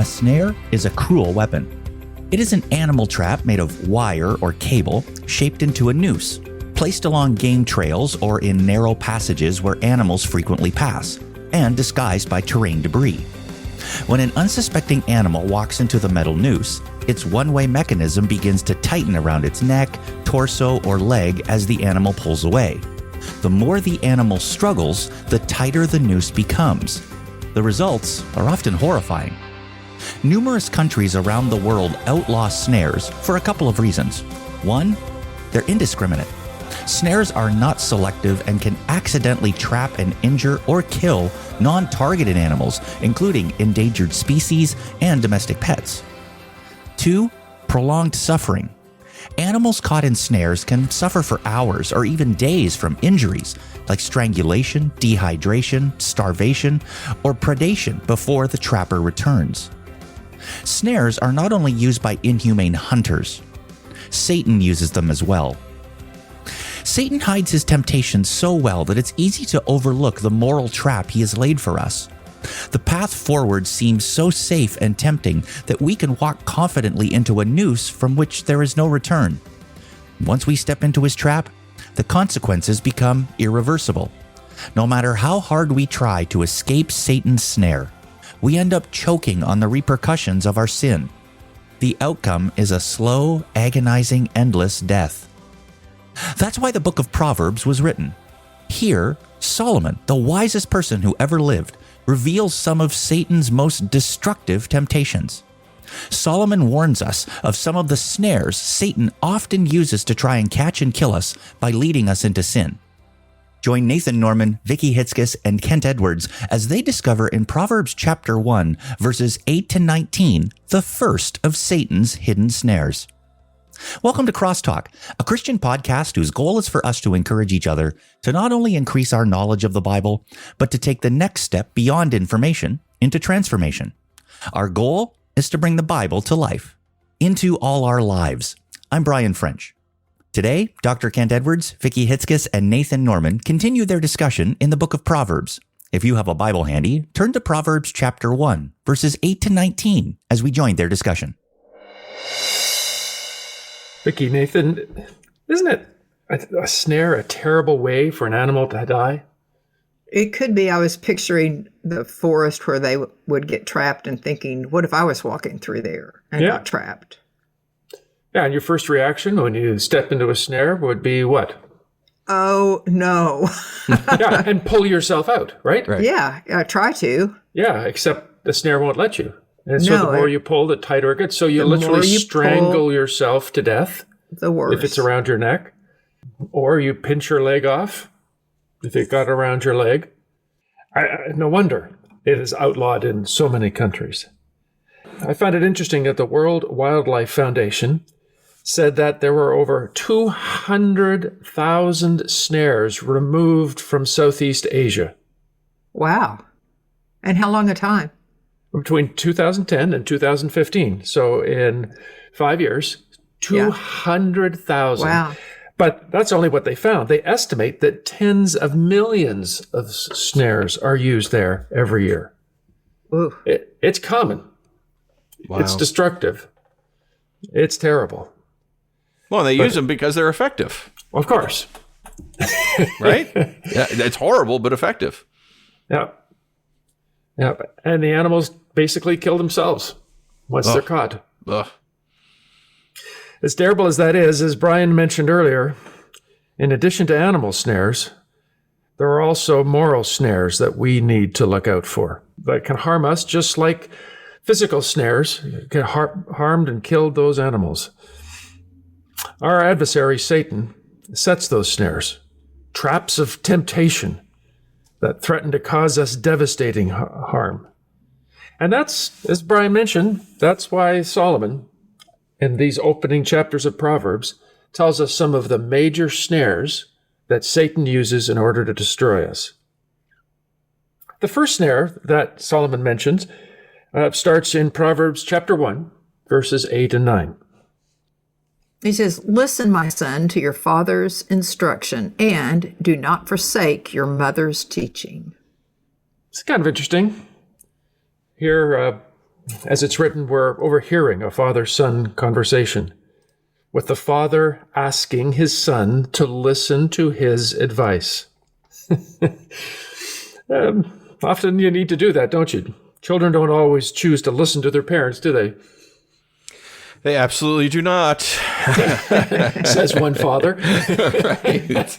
A snare is a cruel weapon. It is an animal trap made of wire or cable shaped into a noose, placed along game trails or in narrow passages where animals frequently pass, and disguised by terrain debris. When an unsuspecting animal walks into the metal noose, its one-way mechanism begins to tighten around its neck, torso, or leg as the animal pulls away. The more the animal struggles, the tighter the noose becomes. The results are often horrifying. Numerous countries around the world outlaw snares for a couple of reasons. One, they're indiscriminate. Snares are not selective and can accidentally trap and injure or kill non-targeted animals, including endangered species and domestic pets. Two, prolonged suffering. Animals caught in snares can suffer for hours or even days from injuries like strangulation, dehydration, starvation, or predation before the trapper returns. Snares are not only used by inhumane hunters. Satan uses them as well. Satan hides his temptations so well that it's easy to overlook the moral trap he has laid for us. The path forward seems so safe and tempting that we can walk confidently into a noose from which there is no return. Once we step into his trap, the consequences become irreversible. No matter how hard we try to escape Satan's snare, we end up choking on the repercussions of our sin. The outcome is a slow, agonizing, endless death. That's why the book of Proverbs was written. Here, Solomon, the wisest person who ever lived, reveals some of Satan's most destructive temptations. Solomon warns us of some of the snares Satan often uses to try and catch and kill us by leading us into sin. Join Nathan Norman, Vicki Hitzges, and Kent Edwards as they discover in Proverbs chapter 1, verses 8 to 19, the first of Satan's hidden snares. Welcome to CrossTalk, a Christian podcast whose goal is for us to encourage each other to not only increase our knowledge of the Bible, but to take the next step beyond information into transformation. Our goal is to bring the Bible to life, into all our lives. I'm Brian French. Today, Dr. Kent Edwards, Vicki Hitzges, and Nathan Norman continue their discussion in the book of Proverbs. If you have a Bible handy, turn to Proverbs chapter 1, verses 8 to 19 as we join their discussion. Vicki, Nathan, isn't it a snare a terrible way for an animal to die? It could be. I was picturing the forest where they would get trapped and thinking, what if I was walking through there and got trapped? Yeah, and your first reaction when you step into a snare would be what? Oh, no. Yeah, and pull yourself out, right? Yeah, I try to. Yeah, except the snare won't let you. And so the more you pull, the tighter it gets. So you literally strangle yourself to death. The worse. If it's around your neck. Or you pinch your leg off if it got around your leg. No wonder it is outlawed in so many countries. I find it interesting that the World Wildlife Foundation said that there were over 200,000 snares removed from Southeast Asia. Wow. And how long a time? Between 2010 and 2015. So in 5 years, 200,000. Wow. But that's only what they found. They estimate that tens of millions of snares are used there every year. Ooh. It's common. Wow. It's destructive. It's terrible. Well, they use them because they're effective. Of course. Right? Yeah, it's horrible, but effective. Yeah. Yeah. And the animals basically kill themselves once they're caught. Ugh. As terrible as that is, as Brian mentioned earlier, in addition to animal snares, there are also moral snares that we need to look out for that can harm us, just like physical snares can harmed and killed those animals. Our adversary, Satan, sets those snares, traps of temptation that threaten to cause us devastating harm. And that's, as Brian mentioned, that's why Solomon, in these opening chapters of Proverbs, tells us some of the major snares that Satan uses in order to destroy us. The first snare that Solomon mentions starts in Proverbs chapter 1, verses 8 and 9. He says, "Listen, my son, to your father's instruction, and do not forsake your mother's teaching." It's kind of interesting. Here, As it's written, we're overhearing a father-son conversation, with the father asking his son to listen to his advice. Often you need to do that, don't you? Children don't always choose to listen to their parents, do they? They absolutely do not. Says one father. Right.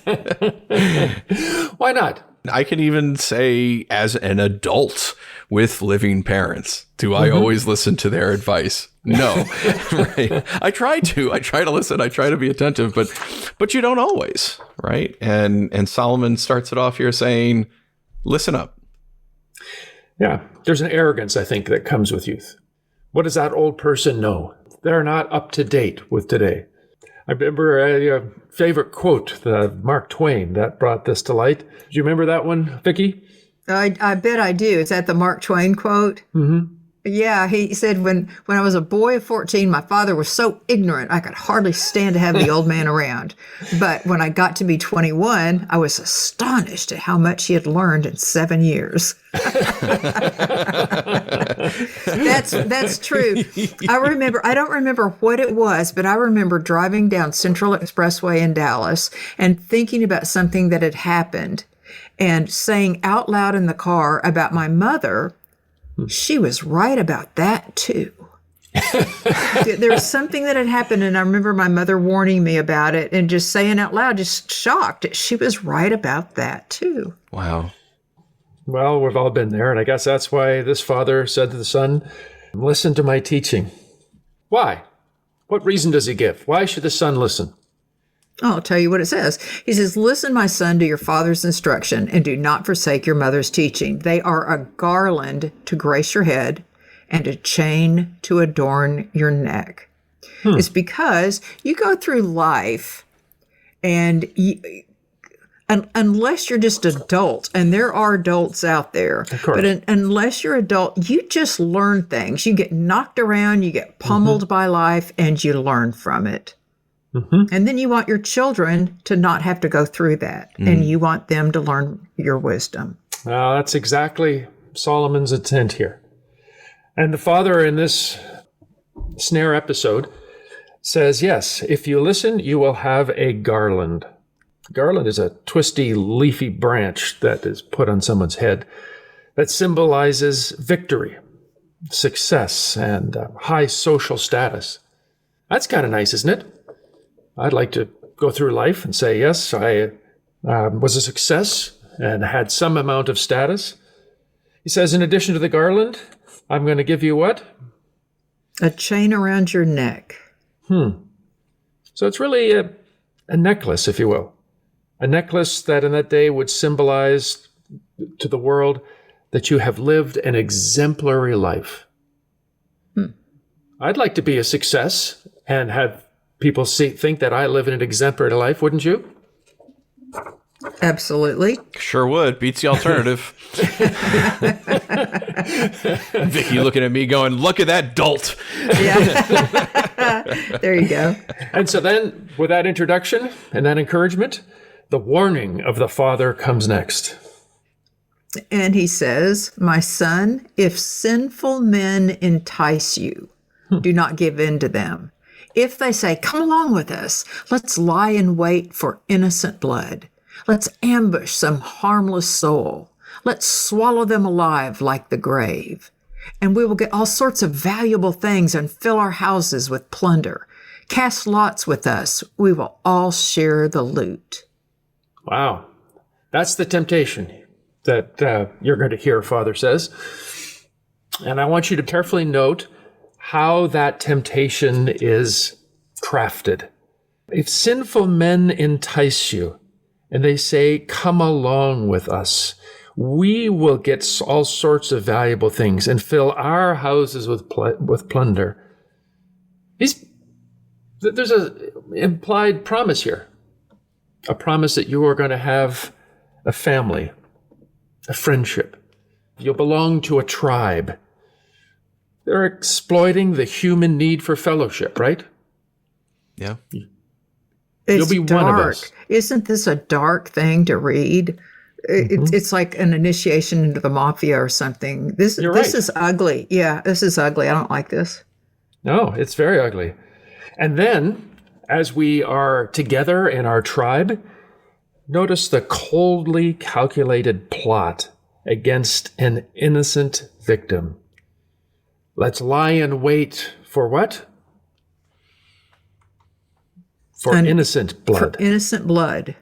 Why not? I can even say, as an adult with living parents, do I always listen to their advice? No. Right. I try to listen. I try to be attentive, but you don't always, right? And Solomon starts it off here saying, listen up. Yeah, there's an arrogance, I think, that comes with youth. What does that old person know? They're not up to date with today. I remember a favorite quote, Mark Twain, that brought this to light. Do you remember that one, Vicki? I bet I do. Is that the Mark Twain quote? Mm-hmm. Yeah, he said, when I was a boy of 14, my father was so ignorant I could hardly stand to have the old man around. But when I got to be 21, I was astonished at how much he had learned in 7 years. That's true. I don't remember what it was, but I remember driving down Central Expressway in Dallas and thinking about something that had happened and saying out loud in the car about my mother, she was right about that too. There was something that had happened, and I remember my mother warning me about it and just saying out loud, just shocked. She was right about that too. Wow. Well, we've all been there, and I guess that's why this father said to the son, listen to my teaching. Why? What reason does he give? Why should the son listen? I'll tell you what it says. He says, listen, my son, to your father's instruction, and do not forsake your mother's teaching. They are a garland to grace your head and a chain to adorn your neck. It's because you go through life and unless you're just adult, and there are adults out there, but unless you're adult, you just learn things. You get knocked around, you get pummeled by life, and you learn from it. And then you want your children to not have to go through that, and you want them to learn your wisdom. Well, that's exactly Solomon's intent here. And the father in this snare episode says, yes, if you listen, you will have a garland. Garland is a twisty, leafy branch that is put on someone's head that symbolizes victory, success, and high social status. That's kind of nice, isn't it? I'd like to go through life and say, yes, I was a success and had some amount of status. He says, in addition to the garland, I'm going to give you what? A chain around your neck. So it's really a necklace, if you will. A necklace that in that day would symbolize to the world that you have lived an exemplary life. I'd like to be a success and have people think that I live in an exemplary life, wouldn't you? Absolutely. Sure would. Beats the alternative. Vicki looking at me going, look at that dolt. Yeah. There you go. And so then, with that introduction and that encouragement, the warning of the father comes next. And he says, my son, if sinful men entice you, do not give in to them. If they say, come along with us, let's lie in wait for innocent blood. Let's ambush some harmless soul. Let's swallow them alive like the grave. And we will get all sorts of valuable things and fill our houses with plunder. Cast lots with us. We will all share the loot. Wow. That's the temptation that you're going to hear, Father says. And I want you to carefully note how that temptation is crafted. If sinful men entice you and they say, come along with us, we will get all sorts of valuable things and fill our houses with plunder. There's an implied promise here, a promise that you are going to have a family, a friendship. You'll belong to a tribe. They're exploiting the human need for fellowship, right? Yeah. It's You'll be dark. one of us. Isn't this a dark thing to read? It's like an initiation into the mafia or something. This is ugly. Yeah, this is ugly. I don't like this. No, it's very ugly. And then, as we are together in our tribe, notice the coldly calculated plot against an innocent victim. Let's lie in wait for what? For innocent blood. For innocent blood.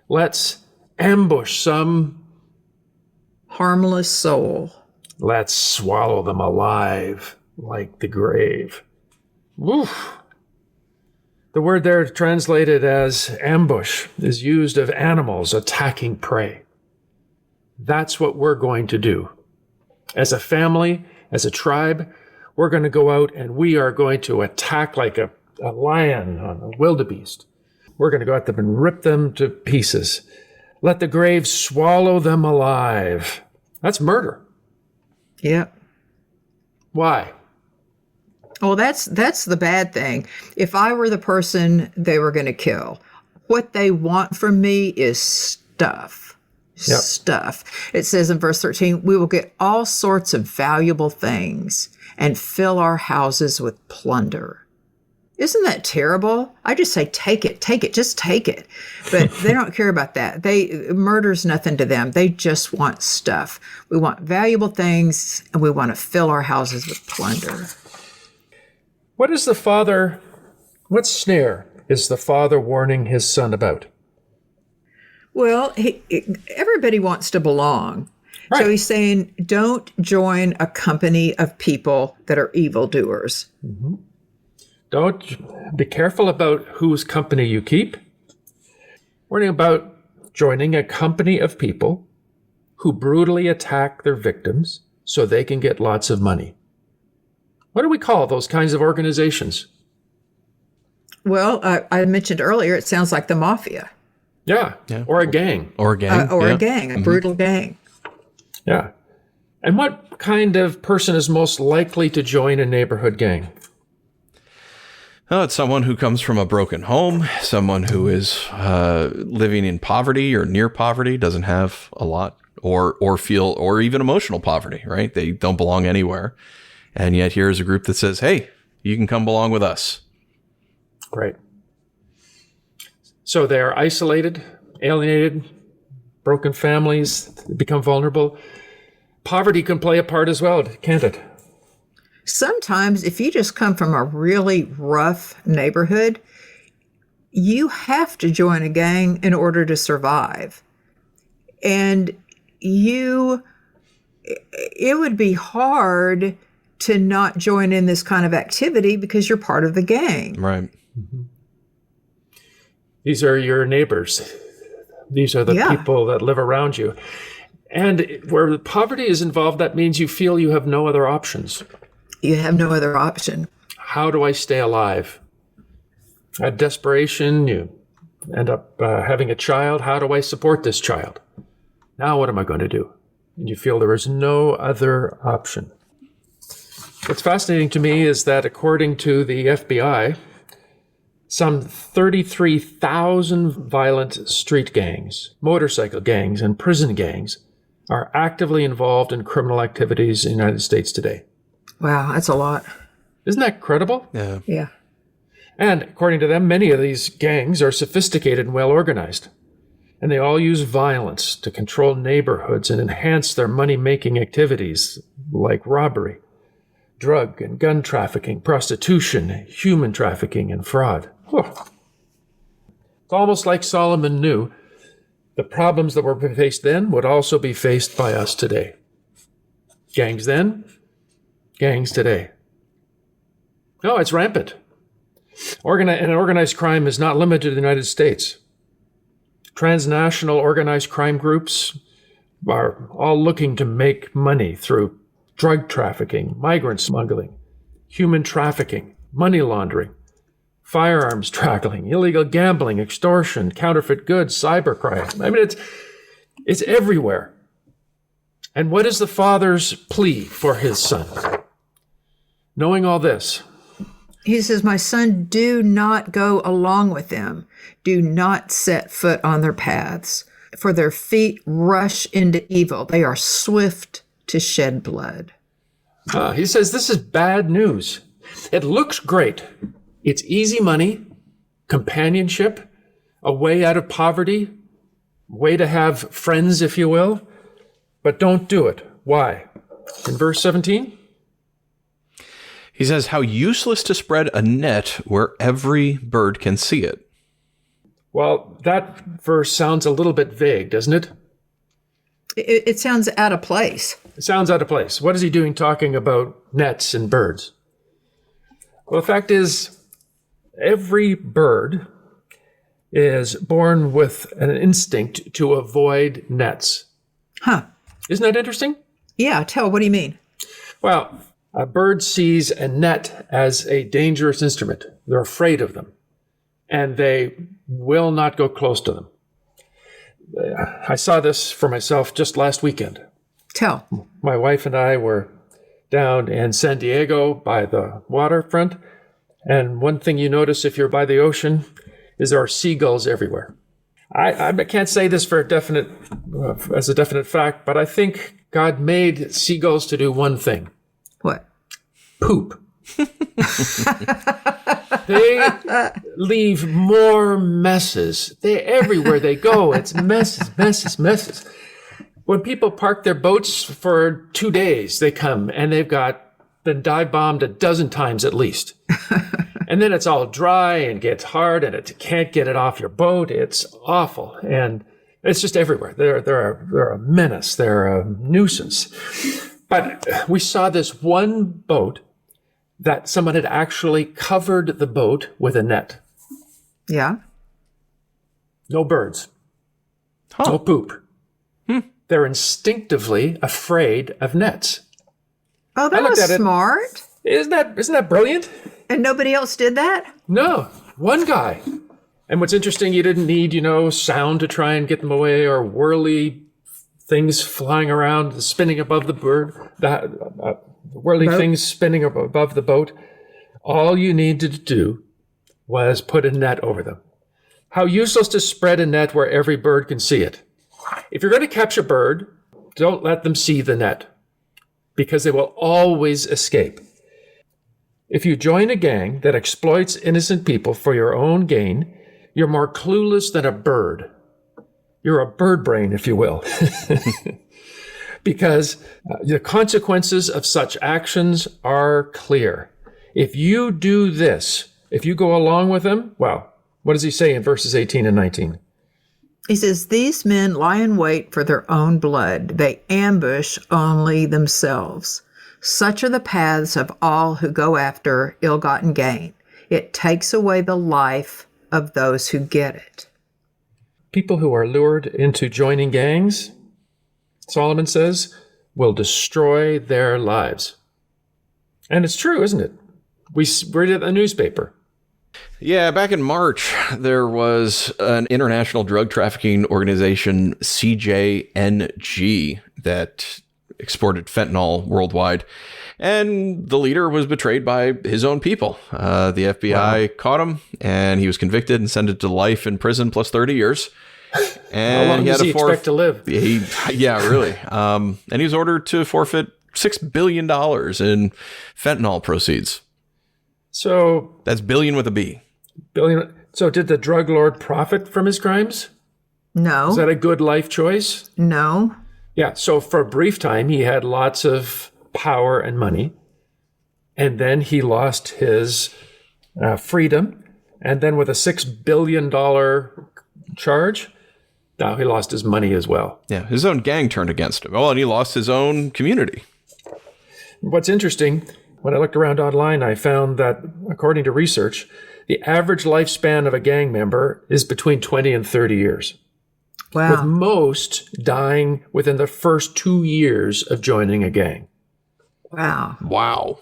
Let's ambush some harmless soul. Let's swallow them alive like the grave. Woof. The word there translated as ambush is used of animals attacking prey. That's what we're going to do. As a family, as a tribe, we're going to go out and we are going to attack like a lion on a wildebeest. We're going to go at them and rip them to pieces. Let the grave swallow them alive. That's murder. Yep. Why? Well, that's the bad thing. If I were the person they were going to kill, what they want from me is stuff. Yep. Stuff. It says in verse 13, we will get all sorts of valuable things and fill our houses with plunder. Isn't that terrible? I just say, take it, just take it. But they don't care about that. Murder's nothing to them. They just want stuff. We want valuable things and we want to fill our houses with plunder. What snare is the father warning his son about? Well, everybody wants to belong. Right. So he's saying, don't join a company of people that are evildoers. Mm-hmm. Don't be careful about whose company you keep. Warning about joining a company of people who brutally attack their victims so they can get lots of money. What do we call those kinds of organizations? Well, I mentioned earlier, it sounds like the mafia. Yeah. Or a gang. Or a gang. A gang, a brutal gang. Yeah. And what kind of person is most likely to join a neighborhood gang? Oh, it's someone who comes from a broken home, someone who is living in poverty or near poverty, doesn't have a lot, or even emotional poverty, right? They don't belong anywhere. And yet here's a group that says, hey, you can come belong with us. Right. So they're isolated, alienated, broken families, become vulnerable. Poverty can play a part as well, can't it? Sometimes if you just come from a really rough neighborhood, you have to join a gang in order to survive. And it would be hard to not join in this kind of activity because you're part of the gang. Right. Mm-hmm. These are your neighbors. These are the people that live around you. And where poverty is involved, that means you feel you have no other options. You have no other option. How do I stay alive? At desperation, you end up having a child. How do I support this child? Now what am I going to do? And you feel there is no other option. What's fascinating to me is that according to the FBI, some 33,000 violent street gangs, motorcycle gangs, and prison gangs are actively involved in criminal activities in the United States today. Wow, that's a lot. Isn't that credible? Yeah. Yeah. And according to them, many of these gangs are sophisticated and well organized. And they all use violence to control neighborhoods and enhance their money-making activities like robbery, drug and gun trafficking, prostitution, human trafficking, and fraud. Whew. It's almost like Solomon knew the problems that were faced then would also be faced by us today. Gangs then, gangs today. No, it's rampant. And organized crime is not limited to the United States. Transnational organized crime groups are all looking to make money through drug trafficking, migrant smuggling, human trafficking, money laundering, firearms trafficking, illegal gambling, extortion, counterfeit goods, cybercrime. I mean, it's everywhere. And what is the father's plea for his son? Knowing all this, he says, my son, do not go along with them. Do not set foot on their paths. For their feet rush into evil. They are swift to shed blood. He says this is bad news. It looks great. It's easy money, companionship, a way out of poverty, a way to have friends, if you will. But don't do it. Why? In verse 17? He says, how useless to spread a net where every bird can see it. Well, that verse sounds a little bit vague, doesn't it? It sounds out of place. It sounds out of place. What is he doing talking about nets and birds? Well, the fact is, every bird is born with an instinct to avoid nets. Huh. Isn't that interesting? Yeah, what do you mean? Well, a bird sees a net as a dangerous instrument. They're afraid of them, and they will not go close to them. I saw this for myself just last weekend. Tell. My wife and I were down in San Diego by the waterfront, and one thing you notice if you're by the ocean is there are seagulls everywhere. I can't say this for as a definite fact, but I think God made seagulls to do one thing. What? Poop. They leave more messes. Everywhere they go, it's messes. When people park their boats for 2 days, they come and they've been dive bombed a dozen times at least. And then it's all dry and gets hard and it can't get it off your boat. It's awful. And it's just everywhere. They're a menace. They're a nuisance. But we saw this one boat that someone had actually covered the boat with a net. Yeah. No birds. No poop. They're instinctively afraid of nets. Oh, that was smart. Isn't that brilliant? And nobody else did that? No, one guy. And what's interesting, you didn't need, sound to try and get them away or whirly things flying around, spinning above the bird, whirly boat. Things spinning above the boat. All you needed to do was put a net over them. How useless to spread a net where every bird can see it. If you're going to catch a bird, don't let them see the net, because they will always escape. If you join a gang that exploits innocent people for your own gain, you're more clueless than a bird. You're a bird brain, if you will. Because the consequences of such actions are clear. If you do this, if you go along with them, well, what does he say in verses 18 and 19? He says, these men lie in wait for their own blood. They ambush only themselves. Such are the paths of all who go after ill-gotten gain. It takes away the life of those who get it. People who are lured into joining gangs, Solomon says, will destroy their lives. And it's true, isn't it? We read it in the newspaper. Yeah, back in March, there was an international drug trafficking organization, CJNG, that exported fentanyl worldwide. And the leader was betrayed by his own people. The FBI caught him, and he was convicted and sentenced to life in prison plus 30 years. And how long does he expect to live? Yeah, really. And he was ordered to forfeit $6 billion in fentanyl proceeds. So that's billion with a B. Billion. So did the drug lord profit from his crimes? No. Is that a good life choice? No. Yeah. So for a brief time, he had lots of power and money. And then he lost his freedom. And then with a $6 billion charge, now he lost his money as well. Yeah. His own gang turned against him. Oh, and he lost his own community. What's interesting, when I looked around online, I found that according to research, the average lifespan of a gang member is between 20 and 30 years. Wow. With most dying within the first 2 years of joining a gang. Wow.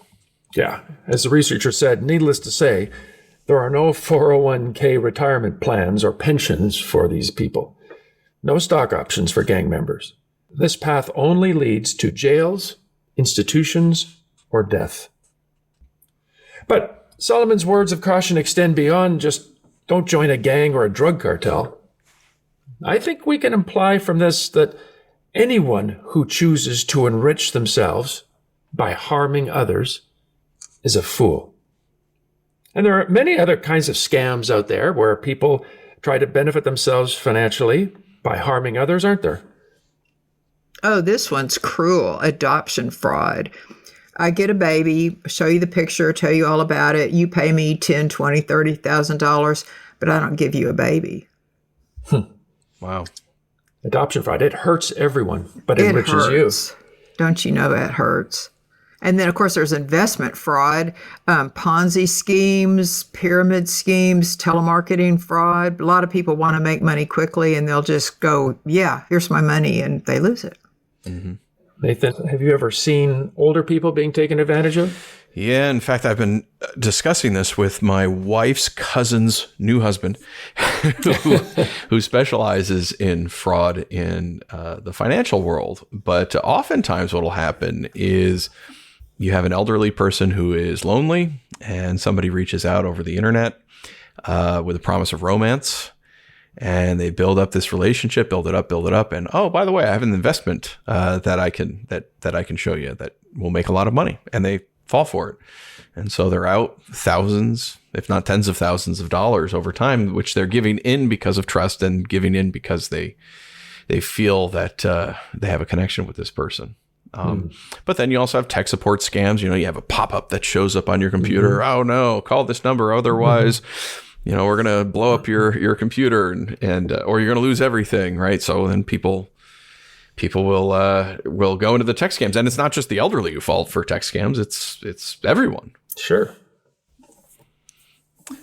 Yeah. As the researcher said, needless to say, there are no 401k retirement plans or pensions for these people. No stock options for gang members. This path only leads to jails, institutions, or death. But Solomon's words of caution extend beyond just don't join a gang or a drug cartel. I think we can imply from this that anyone who chooses to enrich themselves by harming others is a fool. And there are many other kinds of scams out there where people try to benefit themselves financially by harming others, aren't there? Oh, this one's cruel. Adoption fraud. I get a baby, show you the picture, tell you all about it. You pay me $10,000, $20,000, $30,000, but I don't give you a baby. Wow. Adoption fraud. It hurts everyone, but it enriches hurts. you. Don't you know that hurts? And then, of course, there's investment fraud, Ponzi schemes, pyramid schemes, telemarketing fraud. A lot of people want to make money quickly, and they'll just go, yeah, here's my money, and they lose it. Mm-hmm. Nathan, have you ever seen older people being taken advantage of? Yeah, in fact, I've been discussing this with my wife's cousin's new husband, who specializes in fraud in the financial world. But oftentimes what will happen is you have an elderly person who is lonely, and somebody reaches out over the internet with a promise of romance. And they build up this relationship, build it up. And, oh, by the way, I have an investment that I can show you that will make a lot of money. And they fall for it. And so they're out thousands, if not tens of thousands of dollars over time, which they're giving in because of trust and giving in because they feel that they have a connection with this person. But then you also have tech support scams. You have a pop-up that shows up on your computer. Oh, no, call this number. Otherwise, we're going to blow up your computer and or you're going to lose everything. Right. So then people will go into the tech scams, and it's not just the elderly who fall for tech scams. It's everyone. Sure.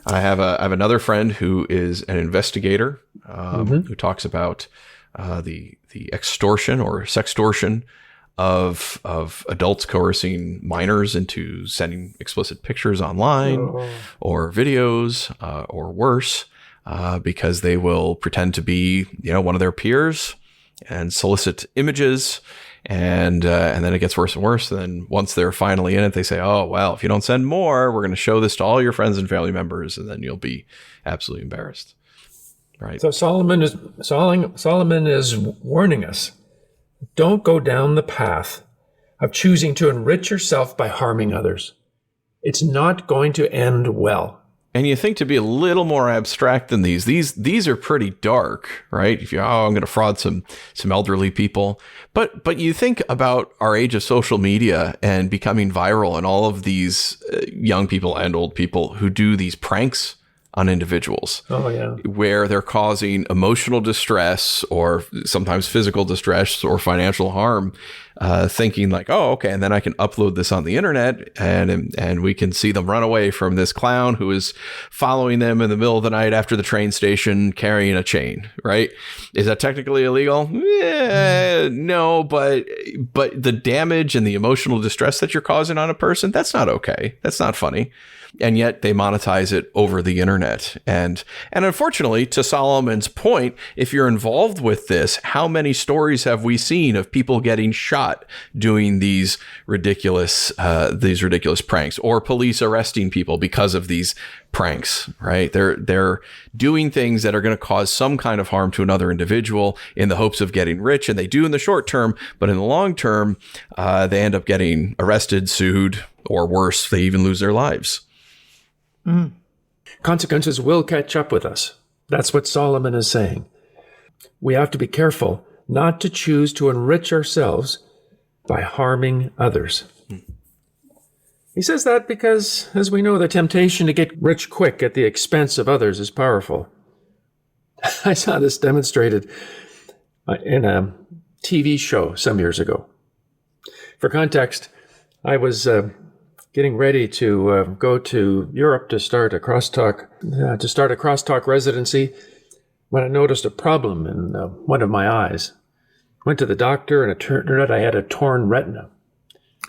I have another friend who is an investigator who talks about the extortion or sextortion of adults coercing minors into sending explicit pictures online or videos or worse because they will pretend to be one of their peers and solicit images, and then it gets worse and worse. And then once they're finally in it, they say, "Oh well, if you don't send more, we're going to show this to all your friends and family members, and then you'll be absolutely embarrassed." Right. So Solomon is warning us: don't go down the path of choosing to enrich yourself by harming others. It's not going to end well. And you think to be a little more abstract than these are pretty dark, right? If I'm going to fraud some elderly people, but you think about our age of social media and becoming viral and all of these young people and old people who do these pranks on individuals. Oh, yeah. Where they're causing emotional distress or sometimes physical distress or financial harm, thinking like, oh, okay, and then I can upload this on the internet and we can see them run away from this clown who is following them in the middle of the night after the train station carrying a chain, right? Is that technically illegal? No, but the damage and the emotional distress that you're causing on a person, that's not okay. That's not funny. And yet they monetize it over the internet. And unfortunately, to Solomon's point, if you're involved with this, how many stories have we seen of people getting shot doing these ridiculous pranks, or police arresting people because of these pranks, right? They're doing things that are going to cause some kind of harm to another individual in the hopes of getting rich. And they do in the short term, but in the long term, they end up getting arrested, sued, or worse, they even lose their lives. Consequences will catch up with us. That's what Solomon is saying. We have to be careful not to choose to enrich ourselves by harming others. He says that because, as we know, the temptation to get rich quick at the expense of others is powerful. I saw this demonstrated in a TV show some years ago. For context, I was getting ready to go to Europe to start a CrossTalk residency when I noticed a problem in one of my eyes. Went to the doctor, and it turned out I had a torn retina.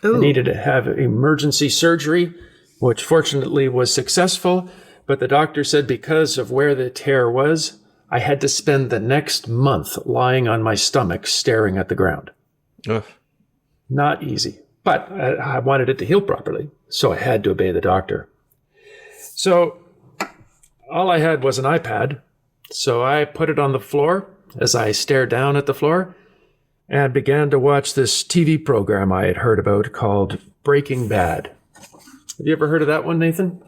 Ooh. I needed to have emergency surgery, which fortunately was successful, but the doctor said because of where the tear was, I had to spend the next month lying on my stomach staring at the ground. Ugh. Not easy. But I wanted it to heal properly, so I had to obey the doctor. So all I had was an iPad, so I put it on the floor as I stared down at the floor and began to watch this TV program I had heard about called Breaking Bad. Have you ever heard of that one, Nathan?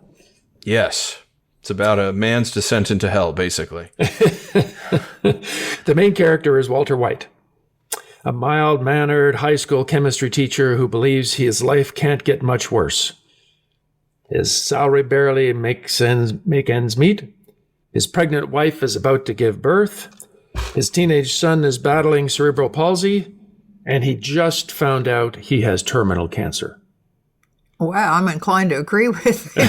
Yes. It's about a man's descent into hell, basically. The main character is Walter White, a mild-mannered high school chemistry teacher who believes his life can't get much worse. His salary barely make ends meet. His pregnant wife is about to give birth. His teenage son is battling cerebral palsy, and he just found out he has terminal cancer. Wow, I'm inclined to agree with you.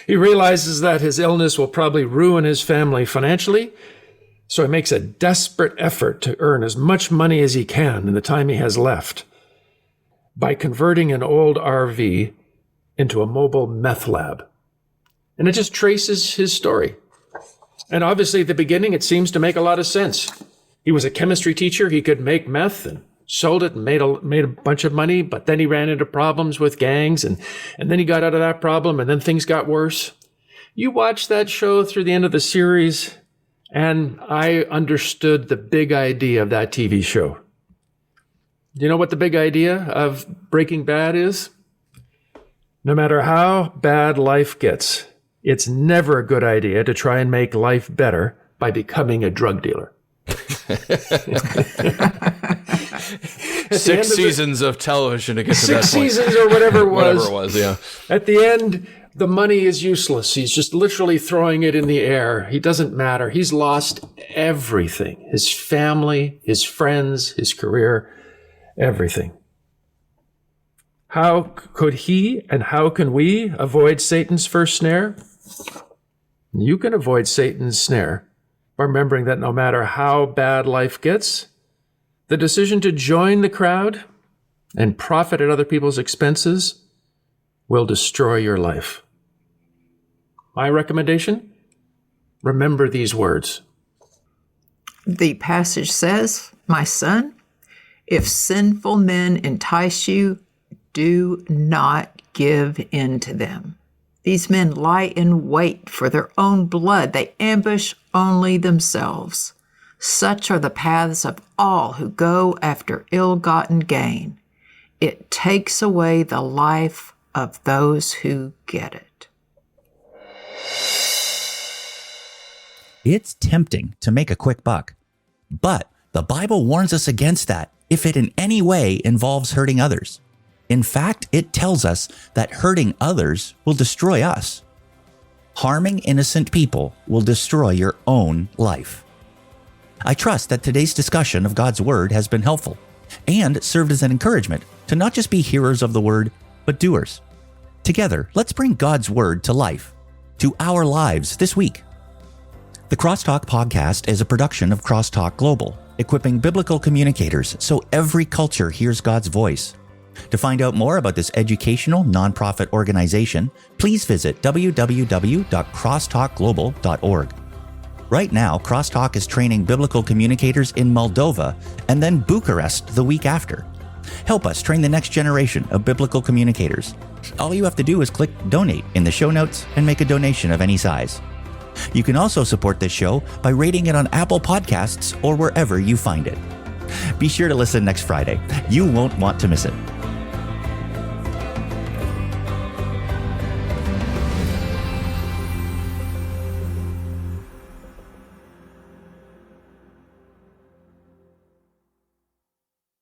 He realizes that his illness will probably ruin his family financially, so he makes a desperate effort to earn as much money as he can in the time he has left by converting an old RV into a mobile meth lab. And it just traces his story. And obviously at the beginning, it seems to make a lot of sense. He was a chemistry teacher. He could make meth and sold it and made a bunch of money, but then he ran into problems with gangs, and then he got out of that problem, and then things got worse. You watch that show through the end of the series, and I understood the big idea of that TV show. Do you know what the big idea of Breaking Bad is? No matter how bad life gets, it's never a good idea to try and make life better by becoming a drug dealer. 6 seasons of television to get to that point. 6 seasons or whatever it was. Whatever it was, yeah. At the end, the money is useless. He's just literally throwing it in the air. He doesn't matter. He's lost everything. His family, his friends, his career, everything. How could he and how can we avoid Satan's first snare? You can avoid Satan's snare by remembering that no matter how bad life gets, the decision to join the crowd and profit at other people's expenses will destroy your life. My recommendation? Remember these words. The passage says, "My son, if sinful men entice you, do not give in to them. These men lie in wait for their own blood. They ambush only themselves. Such are the paths of all who go after ill-gotten gain. It takes away the life of those who get it." It's tempting to make a quick buck, but the Bible warns us against that if it in any way involves hurting others. In fact, it tells us that hurting others will destroy us. Harming innocent people will destroy your own life. I trust that today's discussion of God's Word has been helpful and served as an encouragement to not just be hearers of the Word, but doers. Together, let's bring God's Word to life, to our lives this week. The CrossTalk podcast is a production of CrossTalk Global, equipping biblical communicators so every culture hears God's voice. To find out more about this educational nonprofit organization, please visit www.crosstalkglobal.org. Right now, CrossTalk is training biblical communicators in Moldova and then Bucharest the week after. Help us train the next generation of biblical communicators. All you have to do is click donate in the show notes and make a donation of any size. You can also support this show by rating it on Apple Podcasts or wherever you find it. Be sure to listen next Friday. You won't want to miss it.